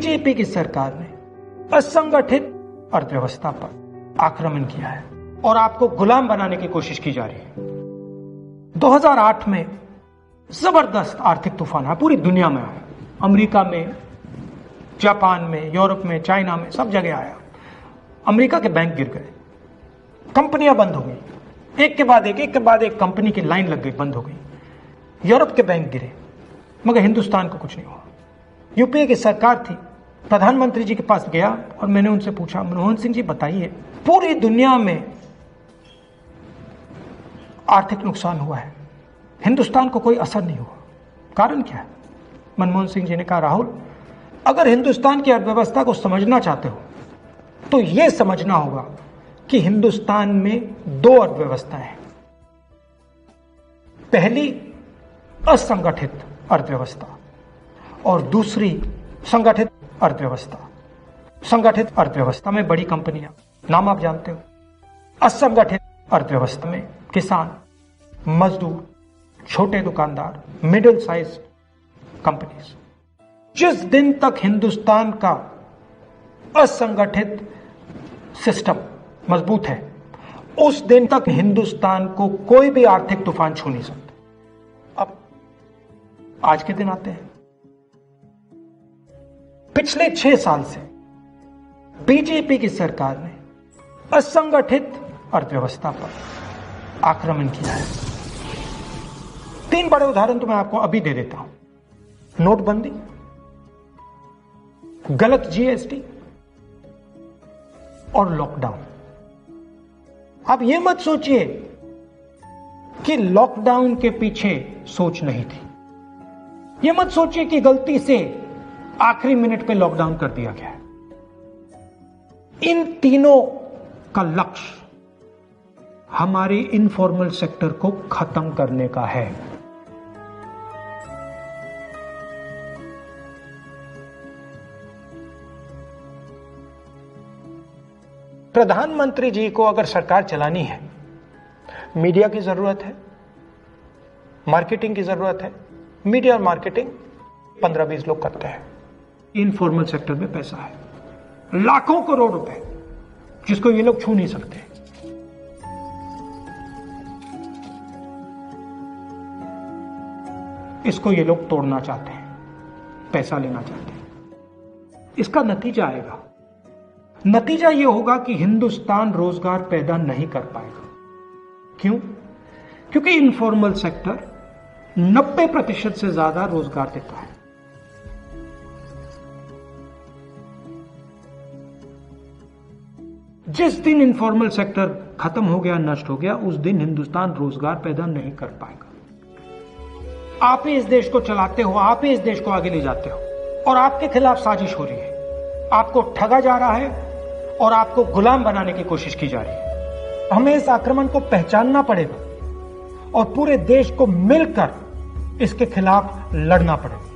BJP की सरकार ने असंगठित अर्थव्यवस्था पर आक्रमण किया है और आपको गुलाम बनाने की कोशिश की जा रही है। 2008 में जबरदस्त आर्थिक तूफान है, पूरी दुनिया में आया, अमेरिका में, जापान में, यूरोप में, चाइना में, सब जगह आया। अमेरिका के बैंक गिर गए, कंपनियां बंद हो गई, एक के बाद एक कंपनी की लाइन लग गई, बंद हो गई। यूरोप के बैंक गिरे, मगर हिंदुस्तान को कुछ नहीं हुआ। यूपीए की सरकार थी, प्रधानमंत्री जी के पास गया और मैंने उनसे पूछा, मनमोहन सिंह जी बताइए, पूरी दुनिया में आर्थिक नुकसान हुआ है, हिंदुस्तान को कोई असर नहीं हुआ, कारण क्या है? मनमोहन सिंह जी ने कहा, राहुल, अगर हिंदुस्तान की अर्थव्यवस्था को समझना चाहते हो तो यह समझना होगा कि हिंदुस्तान में दो अर्थव्यवस्थाएं हैं। पहली असंगठित अर्थव्यवस्था और दूसरी संगठित अर्थव्यवस्था। संगठित अर्थव्यवस्था में बड़ी कंपनियां, नाम आप जानते हो। असंगठित अर्थव्यवस्था में किसान, मजदूर, छोटे दुकानदार, मिडिल साइज कंपनीज। जिस दिन तक हिंदुस्तान का असंगठित सिस्टम मजबूत है, उस दिन तक हिंदुस्तान को कोई भी आर्थिक तूफान छू नहीं सकता। अब आज के दिन आते हैं। पिछले 6 साल से बीजेपी की सरकार ने असंगठित अर्थव्यवस्था पर आक्रमण किया है। 3 बड़े उदाहरण तो मैं आपको अभी दे देता हूं। नोटबंदी, गलत जीएसटी और लॉकडाउन। आप यह मत सोचिए कि लॉकडाउन के पीछे सोच नहीं थी। यह मत सोचिए कि गलती से आखिरी मिनट पे लॉकडाउन कर दिया गया है। इन तीनों का लक्ष्य हमारे इनफॉर्मल सेक्टर को खत्म करने का है। प्रधानमंत्री जी को अगर सरकार चलानी है, मीडिया की जरूरत है, मार्केटिंग की जरूरत है। मीडिया और मार्केटिंग 15-20 लोग करते हैं। इनफॉर्मल सेक्टर में पैसा है, लाखों करोड़ रुपए, जिसको ये लोग छू नहीं सकते। इसको ये लोग तोड़ना चाहते हैं, पैसा लेना चाहते हैं। इसका नतीजा आएगा। नतीजा यह होगा कि हिंदुस्तान रोजगार पैदा नहीं कर पाएगा। क्यों? क्योंकि इनफॉर्मल सेक्टर 90% से ज्यादा रोजगार देता है। जिस दिन इनफॉर्मल सेक्टर खत्म हो गया, नष्ट हो गया, उस दिन हिंदुस्तान रोजगार पैदा नहीं कर पाएगा। आप ही इस देश को चलाते हो, आप ही इस देश को आगे ले जाते हो, और आपके खिलाफ साजिश हो रही है। आपको ठगा जा रहा है और आपको गुलाम बनाने की कोशिश की जा रही है। हमें इस आक्रमण को पहचानना पड़ेगा और पूरे देश को मिलकर इसके खिलाफ लड़ना पड़ेगा।